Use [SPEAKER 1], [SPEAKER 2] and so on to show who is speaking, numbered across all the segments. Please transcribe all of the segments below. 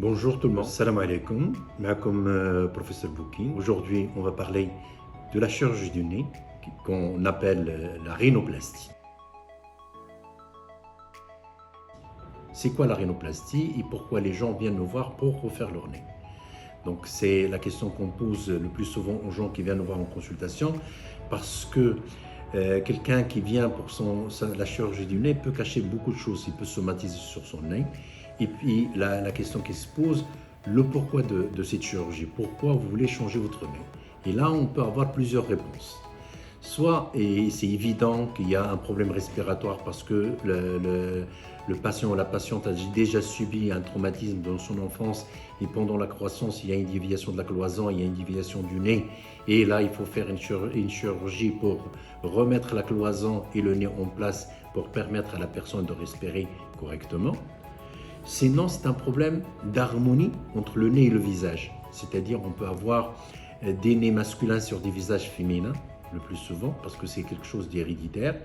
[SPEAKER 1] Bonjour tout le monde, salam alaikum, comme professeur Bouki. Aujourd'hui, on va parler de la chirurgie du nez qu'on appelle la rhinoplastie. C'est quoi la rhinoplastie et pourquoi les gens viennent nous voir pour refaire leur nez? Donc c'est la question qu'on pose le plus souvent aux gens qui viennent nous voir en consultation parce que quelqu'un qui vient pour la chirurgie du nez peut cacher beaucoup de choses, il peut somatiser sur son nez. Et puis la question qui se pose, le pourquoi de cette chirurgie, pourquoi vous voulez changer votre nez? Et là on peut avoir plusieurs réponses. Soit, et c'est évident qu'il y a un problème respiratoire parce que le patient ou la patiente a déjà subi un traumatisme dans son enfance et pendant la croissance, il y a une déviation de la cloison, il y a une déviation du nez et là, il faut faire une chirurgie pour remettre la cloison et le nez en place pour permettre à la personne de respirer correctement. Sinon, c'est un problème d'harmonie entre le nez et le visage. C'est-à-dire, on peut avoir des nez masculins sur des visages féminins, le plus souvent, parce que c'est quelque chose d'héréditaire.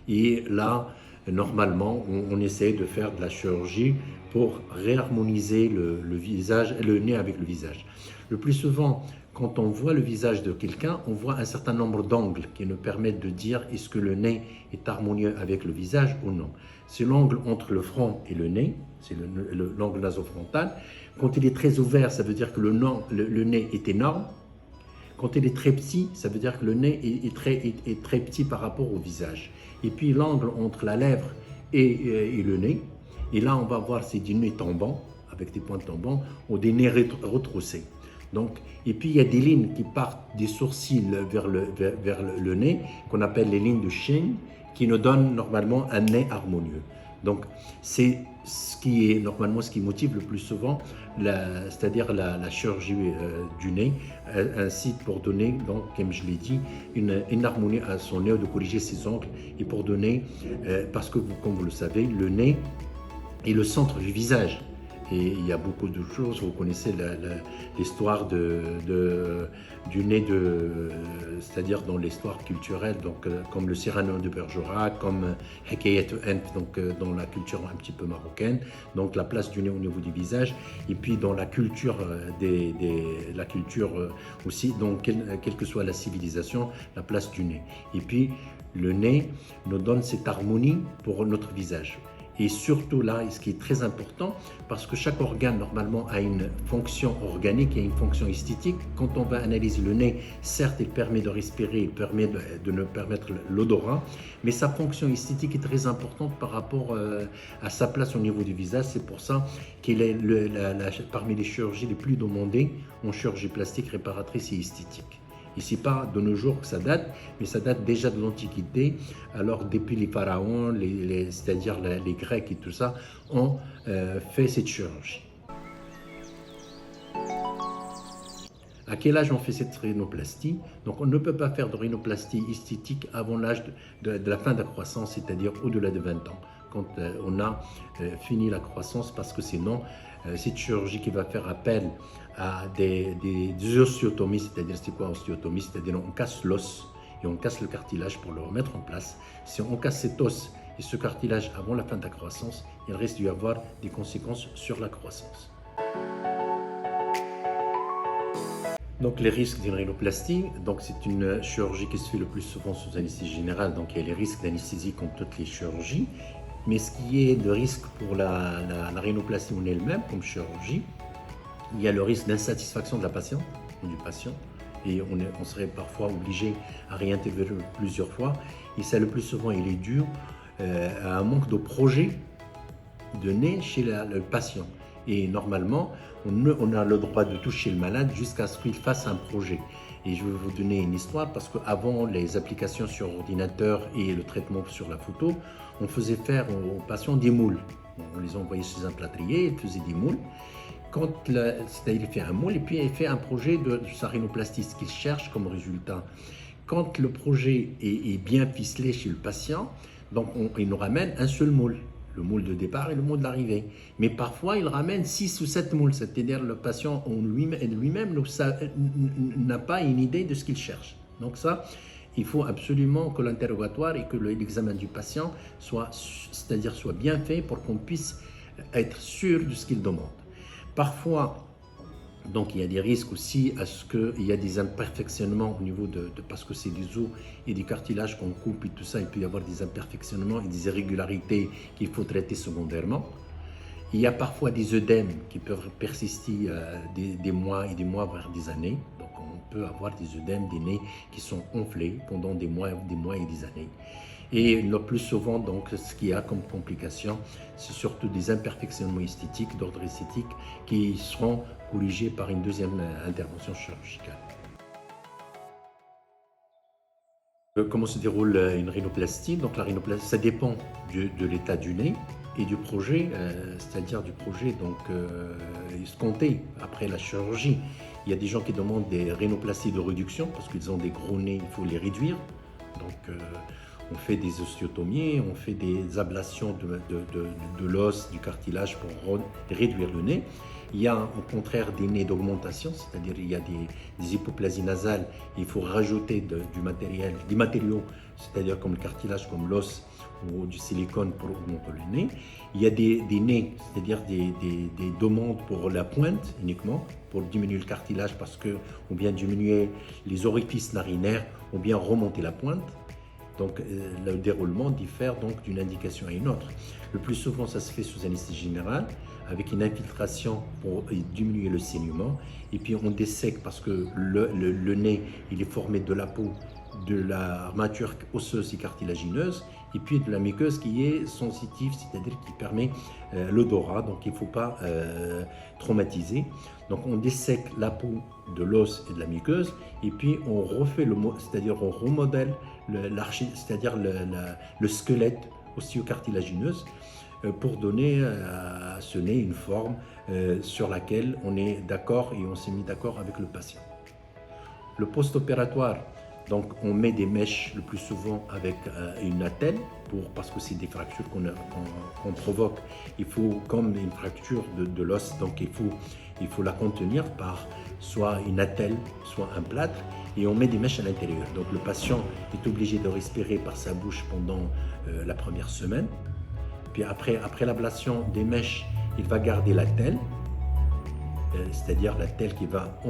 [SPEAKER 1] Et là, normalement, on essaie de faire de la chirurgie pour réharmoniser le nez avec le visage. Le plus souvent, quand on voit le visage de quelqu'un, on voit un certain nombre d'angles qui nous permettent de dire est-ce que le nez est harmonieux avec le visage ou non. C'est l'angle entre le front et le nez, c'est l'angle nasofrontal. Quand il est très ouvert, ça veut dire que le nez est énorme. Quand il est très petit, ça veut dire que le nez est très petit par rapport au visage. Et puis l'angle entre la lèvre et le nez, et là on va voir c'est des nez tombants, avec des points tombants, ou des nez retroussés. Donc, et puis il y a des lignes qui partent des sourcils vers le nez, qu'on appelle les lignes de Chine, qui nous donnent normalement un nez harmonieux. Donc, c'est ce qui motive le plus souvent, c'est-à-dire la chirurgie du nez, un site pour donner, donc, comme je l'ai dit, une harmonie à son nez, de corriger ses angles et pour donner, parce que comme vous le savez, le nez est le centre du visage. Et il y a beaucoup de choses, vous connaissez l'histoire du nez, c'est-à-dire dans l'histoire culturelle, donc, comme le Cyrano de Bergerac, comme Hekayat Enf, donc dans la culture un petit peu marocaine, donc la place du nez au niveau du visage, et puis dans la culture, la culture aussi, donc quelle que soit la civilisation, la place du nez. Et puis le nez nous donne cette harmonie pour notre visage. Et surtout là, ce qui est très important, parce que chaque organe normalement a une fonction organique et une fonction esthétique. Quand on va analyser le nez, certes, il permet de respirer, il permet de nous permettre l'odorat, mais sa fonction esthétique est très importante par rapport à sa place au niveau du visage. C'est pour ça qu'il est parmi les chirurgies les plus demandées en chirurgie plastique, réparatrice et esthétique. Et ce n'est pas de nos jours que ça date, mais ça date déjà de l'Antiquité. Alors, depuis les pharaons, c'est-à-dire les Grecs et tout ça, ont fait cette chirurgie. À quel âge on fait cette rhinoplastie? Donc, on ne peut pas faire de rhinoplastie esthétique avant l'âge de la fin de la croissance, c'est-à-dire au-delà de 20 ans, quand on a fini la croissance, parce que sinon, cette chirurgie qui va faire appel à des osteotomies, c'est-à-dire c'est quoi osteotomie? C'est-à-dire on casse l'os et on casse le cartilage pour le remettre en place. Si on casse cet os et ce cartilage avant la fin de la croissance, il risque d'y avoir des conséquences sur la croissance. Donc les risques d'une rhinoplastie, donc c'est une chirurgie qui se fait le plus souvent sous anesthésie générale, donc il y a les risques d'anesthésie comme toutes les chirurgies. Mais ce qui est de risque pour la rhinoplastie en elle-même, comme chirurgie, il y a le risque d'insatisfaction de la patiente ou du patient. Et on serait parfois obligé à réintervenir plusieurs fois. Et ça, le plus souvent, il est dû à un manque de projet de nez chez le patient. Et normalement, on a le droit de toucher le malade jusqu'à ce qu'il fasse un projet. Et je vais vous donner une histoire parce qu'avant les applications sur ordinateur et le traitement sur la photo, on faisait faire aux patients des moules. On les envoyait chez un plâtrier, ils faisaient des moules. C'est-à-dire il fait un moule et puis il fait un projet de sa rhinoplastie, ce qu'il cherche comme résultat. Quand le projet est bien ficelé chez le patient, donc il nous ramène un seul moule. Le moule de départ et le moule d'arrivée. Mais parfois, il ramène 6 ou 7 moules, c'est-à-dire le patient lui-même n'a pas une idée de ce qu'il cherche. Donc ça, il faut absolument que l'interrogatoire et que l'examen du patient soit bien fait pour qu'on puisse être sûr de ce qu'il demande. Parfois, donc il y a des risques aussi à ce qu'il y a des imperfectionnements au niveau parce que c'est des os et des cartilages qu'on coupe et tout ça, il peut y avoir des imperfectionnements et des irrégularités qu'il faut traiter secondairement. Il y a parfois des œdèmes qui peuvent persister des mois et des mois, voire des années. Donc on peut avoir des œdèmes des nez qui sont enflés pendant des mois et des années. Et le plus souvent, donc, ce qu'il y a comme complication, c'est surtout des imperfectionnements esthétiques, d'ordre esthétique, qui seront corrigés par une deuxième intervention chirurgicale. Comment se déroule une rhinoplastie? Donc la rhinoplastie, ça dépend de l'état du nez et du projet, c'est-à-dire du projet donc, escompté après la chirurgie. Il y a des gens qui demandent des rhinoplasties de réduction parce qu'ils ont des gros nez, il faut les réduire. Donc on fait des osteotomies, on fait des ablations de l'os, du cartilage pour réduire le nez. Il y a au contraire des nez d'augmentation, c'est-à-dire il y a des hypoplasies nasales, il faut rajouter des matériaux, c'est-à-dire comme le cartilage, comme l'os ou du silicone pour augmenter le nez. Il y a des nez, c'est-à-dire des demandes pour la pointe uniquement, pour diminuer le cartilage ou bien diminuer les orifices narinaires, ou bien remonter la pointe. Donc le déroulement diffère donc d'une indication à une autre. Le plus souvent, ça se fait sous anesthésie générale, avec une infiltration pour diminuer le saignement. Et puis on dessèque parce que le nez, il est formé de la peau, de l'armature osseuse et cartilagineuse, et puis de la muqueuse qui est sensitive, c'est-à-dire qui permet l'odorat, donc il ne faut pas traumatiser. Donc on dessèque la peau de l'os et de la muqueuse, et puis on refait c'est-à-dire on remodèle c'est-à-dire le squelette osseo-cartilagineuse pour donner à ce nez une forme sur laquelle on est d'accord et on s'est mis d'accord avec le patient. Le post-opératoire, donc on met des mèches le plus souvent avec une attelle parce que c'est des fractures qu'on provoque. Il faut, comme une fracture de l'os, donc il faut la contenir par soit une attelle, soit un plâtre, et on met des mèches à l'intérieur. Donc le patient est obligé de respirer par sa bouche pendant la première semaine. Puis après l'ablation des mèches, il va garder l'attelle, c'est-à-dire l'attelle qui va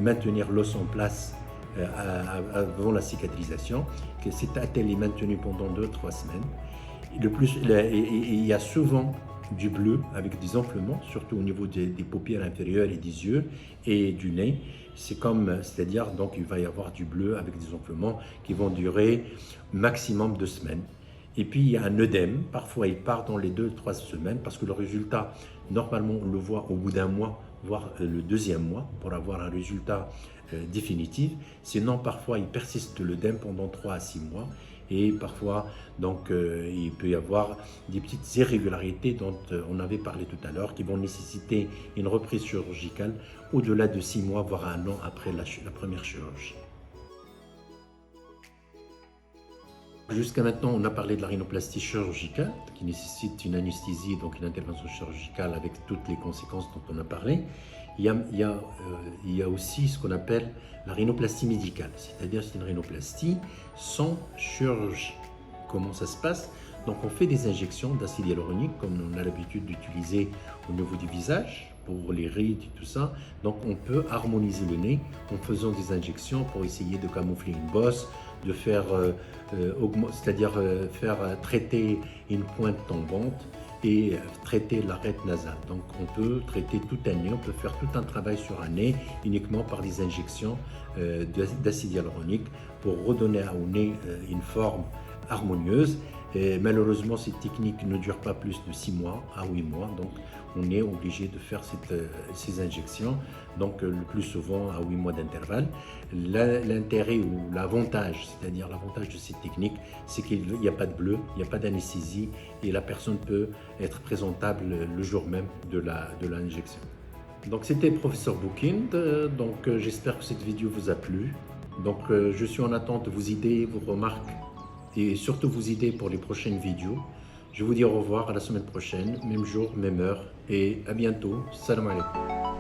[SPEAKER 1] maintenir l'os en place avant la cicatrisation. Cette attelle est maintenue pendant 2-3 semaines. Il y a souvent du bleu avec des enflements, surtout au niveau des paupières inférieures et des yeux et du nez. C'est-à-dire donc il va y avoir du bleu avec des enflements qui vont durer maximum 2 semaines. Et puis il y a un œdème, parfois il part dans les 2-3 semaines parce que le résultat, normalement on le voit au bout d'un mois, voire le deuxième mois pour avoir un résultat définitif. Sinon parfois il persiste l'œdème pendant 3 à 6 mois. Et parfois, donc, il peut y avoir des petites irrégularités dont on avait parlé tout à l'heure, qui vont nécessiter une reprise chirurgicale au-delà de 6 mois, voire 1 an après la première chirurgie. Jusqu'à maintenant, on a parlé de la rhinoplastie chirurgicale, qui nécessite une anesthésie, donc une intervention chirurgicale avec toutes les conséquences dont on a parlé. Il y a aussi ce qu'on appelle la rhinoplastie médicale, c'est-à-dire c'est une rhinoplastie sans chirurgie. Comment ça se passe? Donc on fait des injections d'acide hyaluronique comme on a l'habitude d'utiliser au niveau du visage pour les rides et tout ça. Donc on peut harmoniser le nez en faisant des injections pour essayer de camoufler une bosse, de faire, faire traiter une pointe tombante et traiter l'arête nasale. Donc on peut traiter tout un nez, on peut faire tout un travail sur un nez uniquement par des injections d'acide hyaluronique pour redonner au nez une forme harmonieuse. Et malheureusement, cette technique ne dure pas plus de 6 mois à 8 mois, donc on est obligé de faire ces injections, donc le plus souvent à 8 mois d'intervalle. L'intérêt ou l'avantage, c'est-à-dire l'avantage de cette technique, c'est qu'il n'y a pas de bleu, il n'y a pas d'anesthésie et la personne peut être présentable le jour même de l'injection. Donc c'était Professeur Boukind, donc j'espère que cette vidéo vous a plu. Donc je suis en attente de vos idées, vos remarques et surtout vos idées pour les prochaines vidéos. Je vous dis au revoir à la semaine prochaine, même jour, même heure et à bientôt. Salam alaikum.